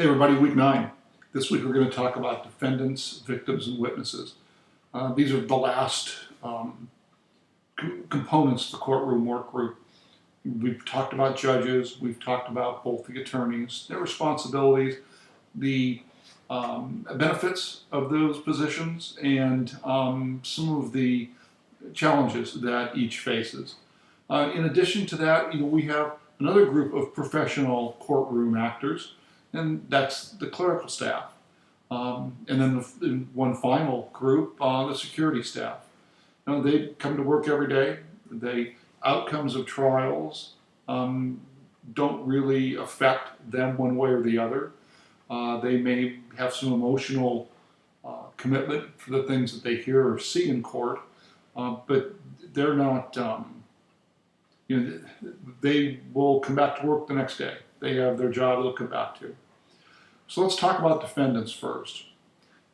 Hey everybody, week 9. This week we're going to talk about defendants, victims, and witnesses. These are the last components of the courtroom work group. We've talked about judges, we've talked about both the attorneys, their responsibilities, the benefits of those positions, and some of the challenges that each faces. In addition to that, we have another group of professional courtroom actors, and that's the clerical staff. And then one final group, the security staff. They come to work every day. The outcomes of trials don't really affect them one way or the other. They may have some emotional commitment for the things that they hear or see in court, but they're not, they will come back to work the next day. They have their job they'll come back to. So let's talk about defendants first.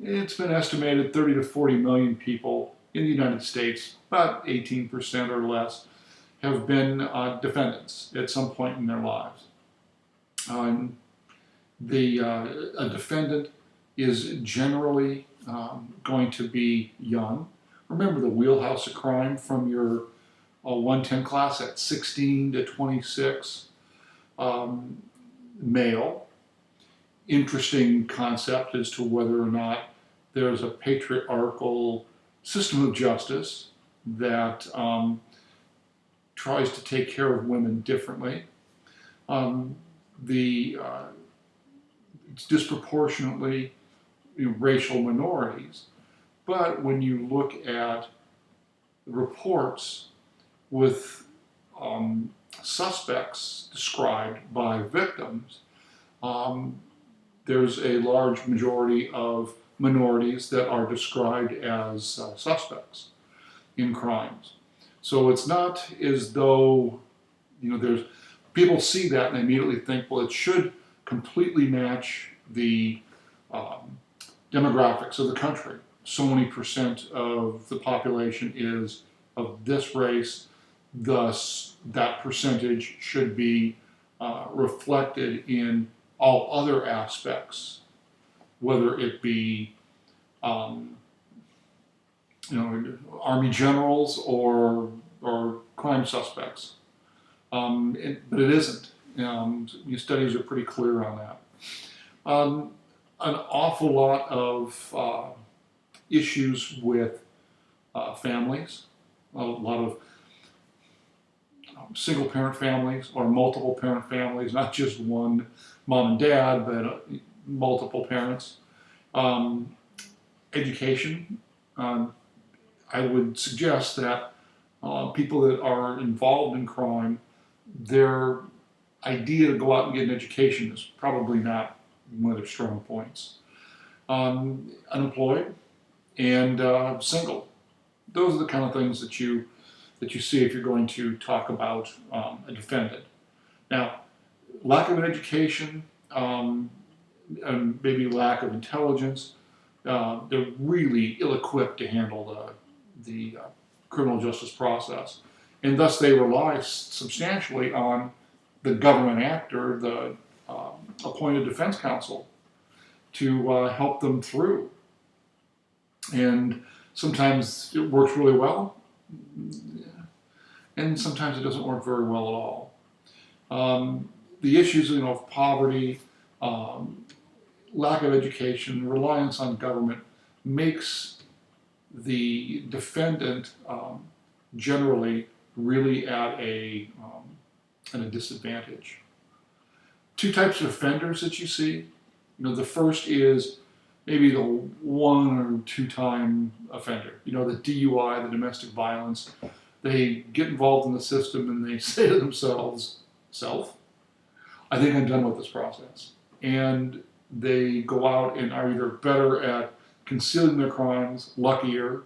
It's been estimated 30 to 40 million people in the United States, about 18% or less, have been defendants at some point in their lives. A defendant is generally going to be young. Remember the wheelhouse of crime from your 110 class at 16 to 26, male. Interesting concept as to whether or not there's a patriarchal system of justice that tries to take care of women differently. It's disproportionately racial minorities, but when you look at reports with suspects described by victims, there's a large majority of minorities that are described as suspects in crimes. So it's not as though, there's people see that and they immediately think, well, it should completely match the demographics of the country. So many percent of the population is of this race, thus that percentage should be reflected in all other aspects, whether it be army generals or crime suspects. But it isn't. New studies are pretty clear on that. An awful lot of issues with families, a lot of single parent families or multiple parent families, not just one mom and dad, but multiple parents. Education. I would suggest that people that are involved in crime, their idea to go out and get an education is probably not one of their strong points. Unemployed and single. Those are the kind of things that you see if you're going to talk about a defendant. Now, lack of an education, and maybe lack of intelligence, they're really ill-equipped to handle the criminal justice process. And thus they rely substantially on the government actor, the appointed defense counsel, to help them through. And sometimes it works really well, and sometimes it doesn't work very well at all. The issues of poverty, lack of education, reliance on government makes the defendant generally really at a disadvantage. Two types of offenders that you see. The first is maybe the 1 or 2 time offender. The DUI, the domestic violence. They get involved in the system and they say to themselves, I think I'm done with this process. And they go out and are either better at concealing their crimes, luckier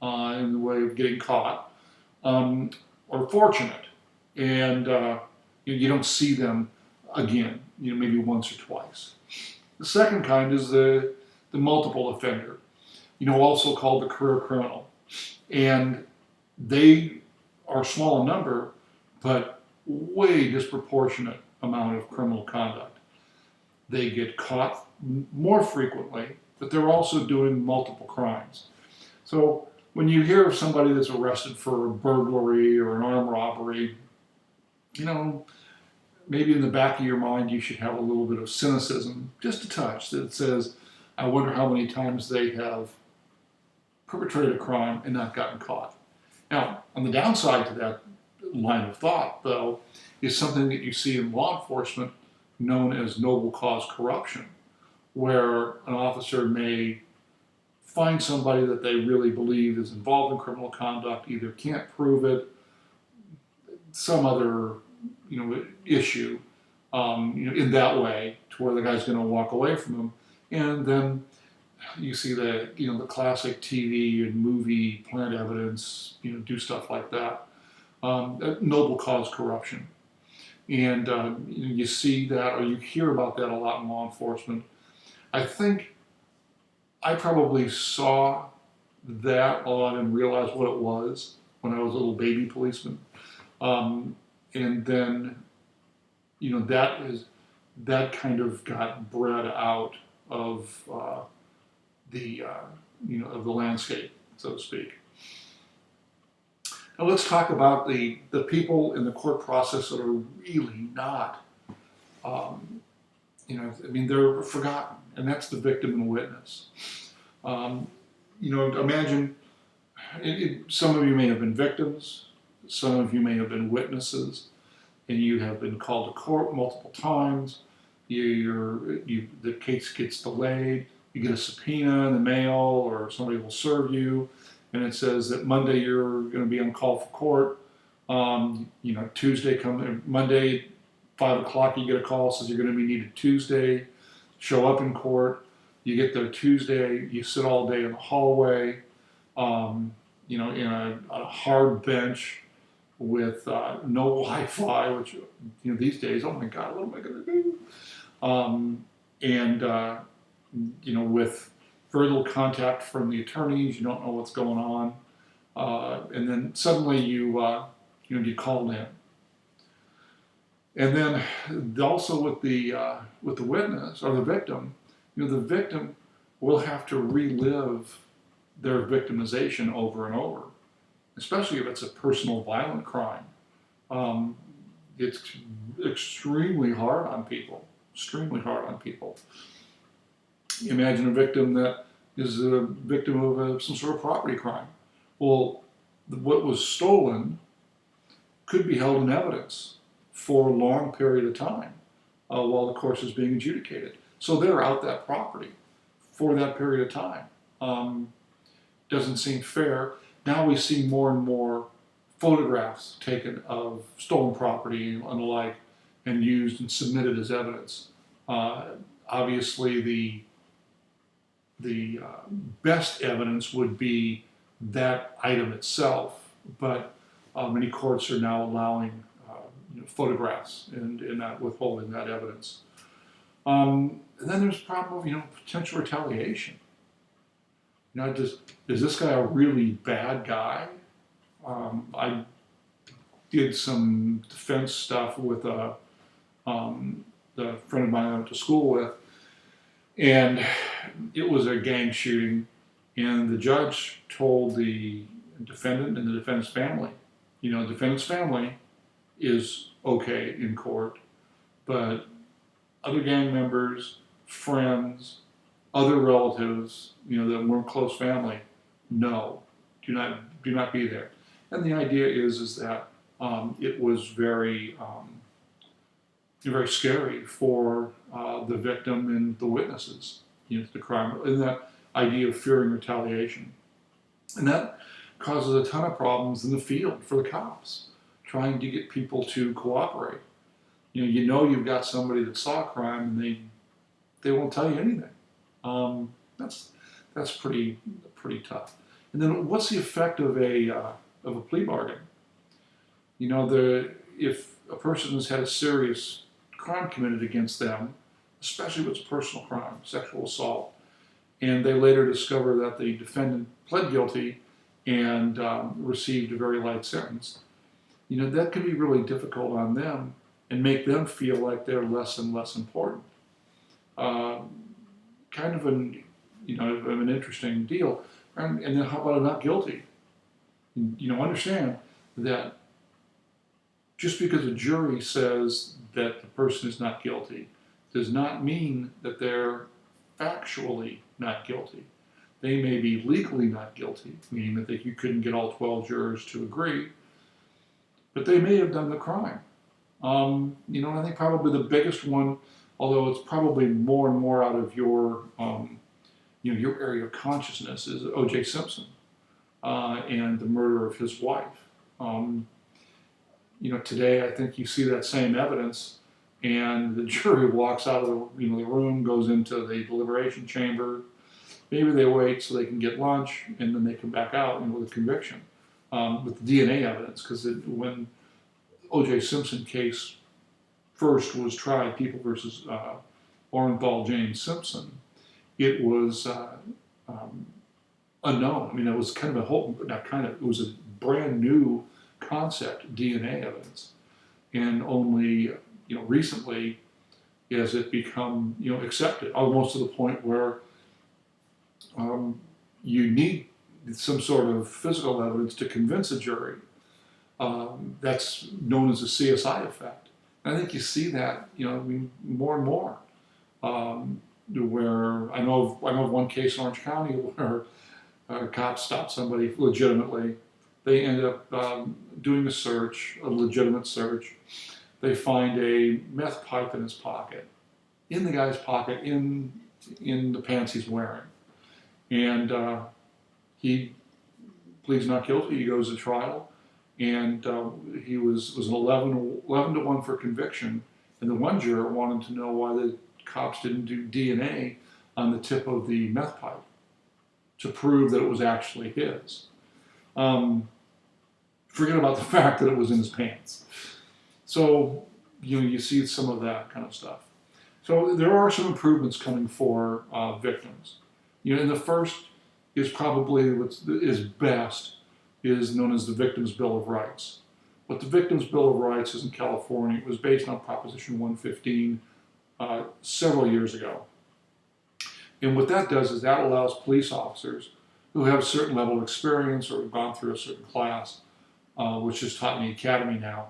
in the way of getting caught, or fortunate. And you don't see them again, maybe once or twice. The second kind is the multiple offender, also called the career criminal. And they are small in number, but way disproportionate amount of criminal conduct. they get caught more frequently, but they're also doing multiple crimes. So when you hear of somebody that's arrested for a burglary or an armed robbery, you know, maybe in the back of your mind you should have a little bit of cynicism, just a touch, that says, I wonder how many times they have perpetrated a crime and not gotten caught. Now, on the downside to that line of thought, though, is something that you see in law enforcement known as noble cause corruption, where an officer may find somebody that they really believe is involved in criminal conduct, either can't prove it, some other issue, in that way, to where the guy's going to walk away from them, and then you see the classic TV and movie plant evidence, do stuff like that. Noble cause corruption. And you see that, or you hear about that a lot in law enforcement. I think I probably saw that a lot and realized what it was when I was a little baby policeman. And then, that kind of got bred out of of the landscape, so to speak. Now let's talk about the people in the court process that are really not, they're forgotten, and that's the victim and witness. Imagine, some of you may have been victims, some of you may have been witnesses, and you have been called to court multiple times. The case gets delayed. You get a subpoena in the mail, or somebody will serve you, and it says that Monday you're going to be on call for court. Monday, 5 o'clock, you get a call, says you're going to be needed Tuesday. Show up in court. You get there Tuesday. You sit all day in the hallway, in a hard bench with no Wi-Fi, which these days, oh my God, what am I going to do? With very little contact from the attorneys, you don't know what's going on, and then suddenly you get called in. And then also with the witness or the victim, the victim will have to relive their victimization over and over, especially if it's a personal violent crime. It's extremely hard on people. Imagine a victim that is a victim of some sort of property crime. Well, what was stolen could be held in evidence for a long period of time while the course is being adjudicated. So they're out that property for that period of time. Doesn't seem fair. Now we see more and more photographs taken of stolen property and the like, and used and submitted as evidence. Obviously, the best evidence would be that item itself, but many courts are now allowing photographs and not withholding that evidence. And then there's the problem of potential retaliation. Is this guy a really bad guy? I did some defense stuff with the friend of mine I went to school with, and it was a gang shooting, and the judge told the defendant and the defendant's family, the defendant's family is okay in court, but other gang members, friends, other relatives, that weren't close family, no, do not be there. And the idea is that it was very scary for the victim and the witnesses, to the crime, and that idea of fearing retaliation. And that causes a ton of problems in the field for the cops, trying to get people to cooperate. You've got somebody that saw a crime and they won't tell you anything. That's pretty tough. And then what's the effect of a plea bargain? If a person has had a serious crime committed against them, especially if it's a personal crime, sexual assault, and they later discover that the defendant pled guilty and received a very light sentence, that can be really difficult on them and make them feel like they're less and less important. uh, kind of an interesting deal. And then how about a not guilty? Understand that just because a jury says that the person is not guilty does not mean that they're factually not guilty. They may be legally not guilty, meaning that you couldn't get all 12 jurors to agree, but they may have done the crime. I think probably the biggest one, although it's probably more and more out of your area of consciousness, is O.J. Simpson and the murder of his wife. Today I think you see that same evidence, and the jury walks out of the room, goes into the deliberation chamber. Maybe they wait so they can get lunch, and then they come back out with a conviction with DNA evidence. Because when O.J. Simpson case first was tried, People versus Orenthal James Simpson, it was unknown. I mean, it was kind of it was a brand new concept, DNA evidence, and only recently has it become accepted, almost to the point where you need some sort of physical evidence to convince a jury. That's known as a CSI effect. And I think you see that more and more. Where I know of one case in Orange County where cops stopped somebody legitimately. They end up doing a search, a legitimate search. They find a meth pipe in his pocket, in the guy's pocket, in the pants he's wearing. And he pleads not guilty. He goes to trial, and he was an 11 to 1 for conviction. And the one juror wanted to know why the cops didn't do DNA on the tip of the meth pipe to prove that it was actually his. Forget about the fact that it was in his pants. So, you see some of that kind of stuff. So there are some improvements coming for victims. And the first is probably what is best, is known as the Victims' Bill of Rights. What the Victims' Bill of Rights is in California, it was based on Proposition 115 several years ago. And what that does is that allows police officers who have a certain level of experience or have gone through a certain class, which is taught in the academy now,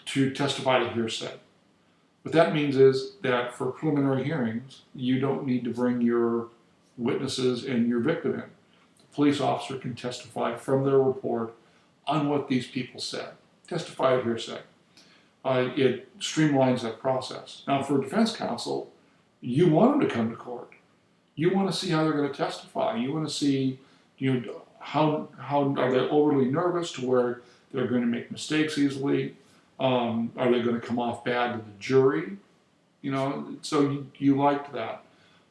to testify to hearsay. What that means is that for preliminary hearings, you don't need to bring your witnesses and your victim in. The police officer can testify from their report on what these people said. Testify to hearsay. It streamlines that process. Now, for defense counsel, you want them to come to court. You want to see how they're going to testify. You want to see, how are they overly nervous to where they're going to make mistakes easily? Are they going to come off bad to the jury? So you liked that.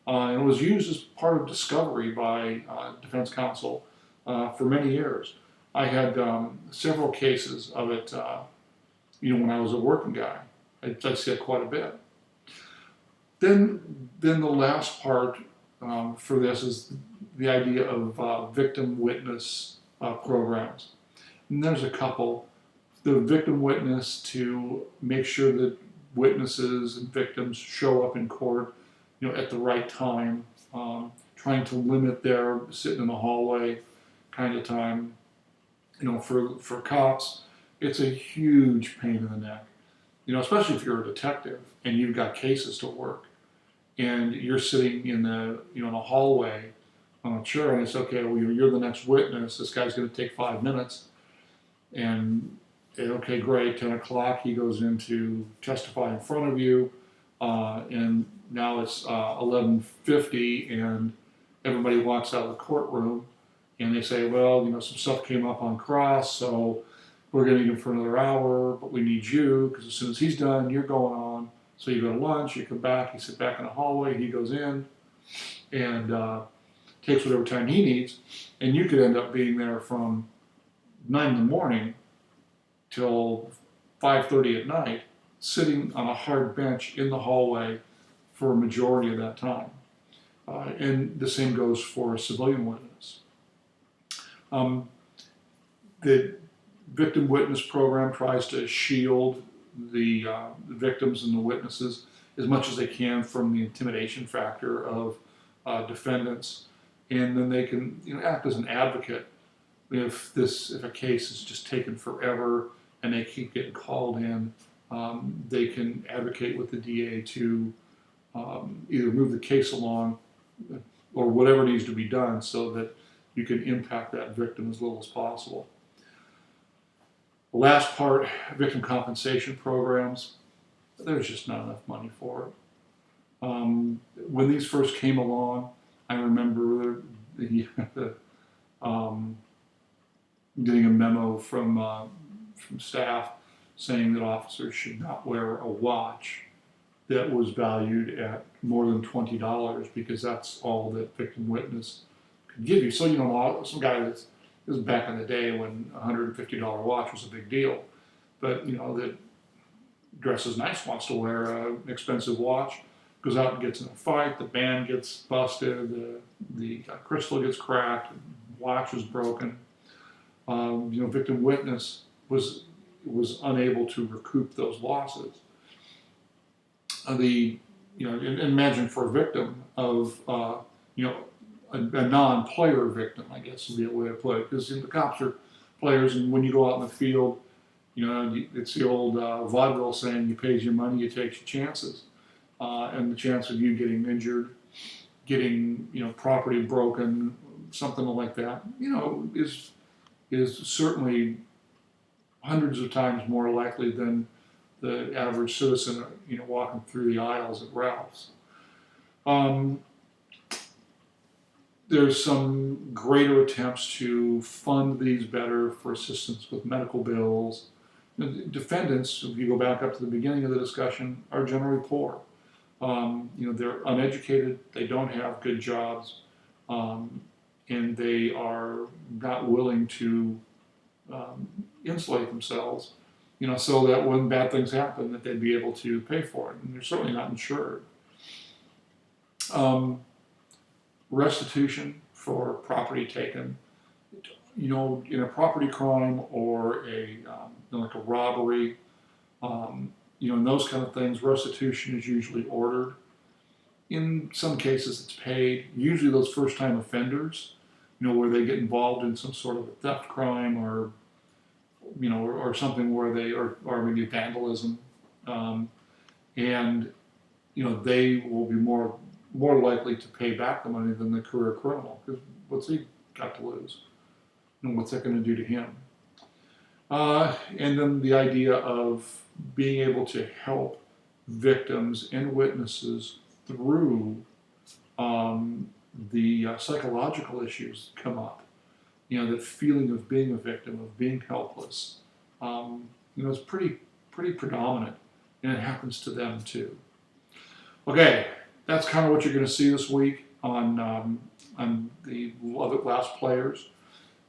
And it was used as part of discovery by defense counsel for many years. I had several cases of it, when I was a working guy. I see it quite a bit. Then the last part for this is the idea of victim witness programs. And there's a couple. The victim witness to make sure that witnesses and victims show up in court, at the right time, trying to limit their sitting in the hallway kind of time. For cops, it's a huge pain in the neck. Especially if you're a detective and you've got cases to work, and you're sitting in the in a hallway on a chair, and it's okay. Well, you're the next witness. This guy's going to take 5 minutes, and okay, great. 10 o'clock, he goes in to testify in front of you, and now it's 11:50, and everybody walks out of the courtroom, and they say, well, some stuff came up on cross, so we're going to need him for another hour, but we need you, because as soon as he's done, you're going on. So you go to lunch, you come back, you sit back in the hallway, he goes in, and takes whatever time he needs, and you could end up being there from 9 in the morning till 5:30 at night, sitting on a hard bench in the hallway for a majority of that time. And the same goes for a civilian witness. The victim witness program tries to shield the victims and the witnesses as much as they can from the intimidation factor of defendants, and then they can act as an advocate if a case is just taken forever and they keep getting called in. They can advocate with the DA to either move the case along or whatever needs to be done so that you can impact that victim as little as possible. The last part, victim compensation programs. There's just not enough money for it. When these first came along, I remember getting a memo from staff saying that officers should not wear a watch that was valued at more than $20 because that's all that victim witness could give you. So some guy this is back in the day when a $150 watch was a big deal, but that dresses nice, wants to wear an expensive watch, goes out and gets in a fight, the band gets busted, the crystal gets cracked, watch is broken. Victim witness was unable to recoup those losses. Imagine for a victim of a non-player victim, I guess would be a way to put it, because the cops are players, and when you go out in the field, it's the old vaudeville saying, you pays your money, you takes your chances. And the chance of you getting injured, getting property broken, something like that, is certainly hundreds of times more likely than the average citizen, walking through the aisles at Ralph's. There's some greater attempts to fund these better for assistance with medical bills. Defendants, if you go back up to the beginning of the discussion, are generally poor. They're uneducated, they don't have good jobs, and they are not willing to insulate themselves, so that when bad things happen, that they'd be able to pay for it. And they're certainly not insured. Restitution for property taken, in a property crime or like a robbery, and those kind of things, restitution is usually ordered. In some cases, it's paid. Usually those first-time offenders, where they get involved in some sort of a theft crime or something where or maybe vandalism, and they will be more likely to pay back the money than the career criminal, because what's he got to lose, and what's that going to do to him? And then the idea of being able to help victims and witnesses through the psychological issues that come up. That feeling of being a victim, of being helpless, is pretty predominant, and it happens to them too. Okay, that's kind of what you're going to see this week on the last players.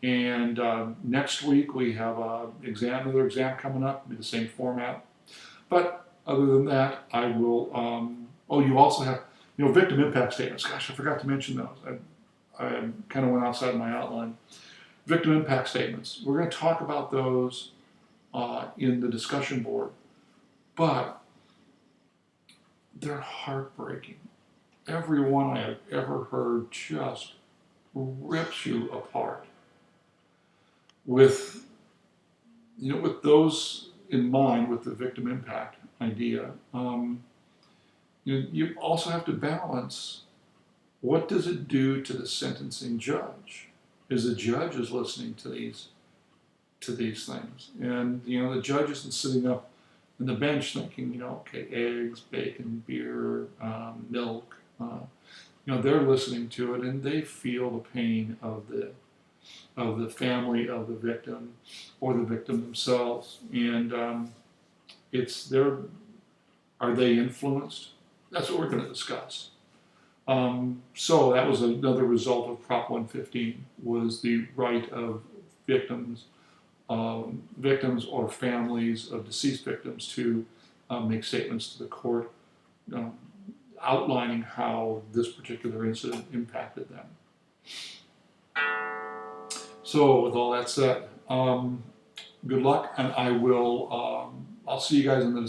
And next week we have another exam coming up. It'll be the same format. But other than that, I will. You also have victim impact statements. Gosh, I forgot to mention those. I kind of went outside my outline. Victim impact statements. We're going to talk about those in the discussion board, but they're heartbreaking. Every one I have ever heard just rips you apart. With those in mind, with the victim impact idea, you also have to balance, what does it do to the sentencing judge? As the judge is listening to these things, and the judge isn't sitting up on the bench thinking, okay, eggs, bacon, beer, milk. They're listening to it, and they feel the pain of the family of the victim or the victim themselves, and are they influenced? That's what we're going to discuss. So that was another result of Prop 115, was the right of victims or families of deceased victims to make statements to the court outlining how this particular incident impacted them. So with all that said, good luck, and I'll see you guys in the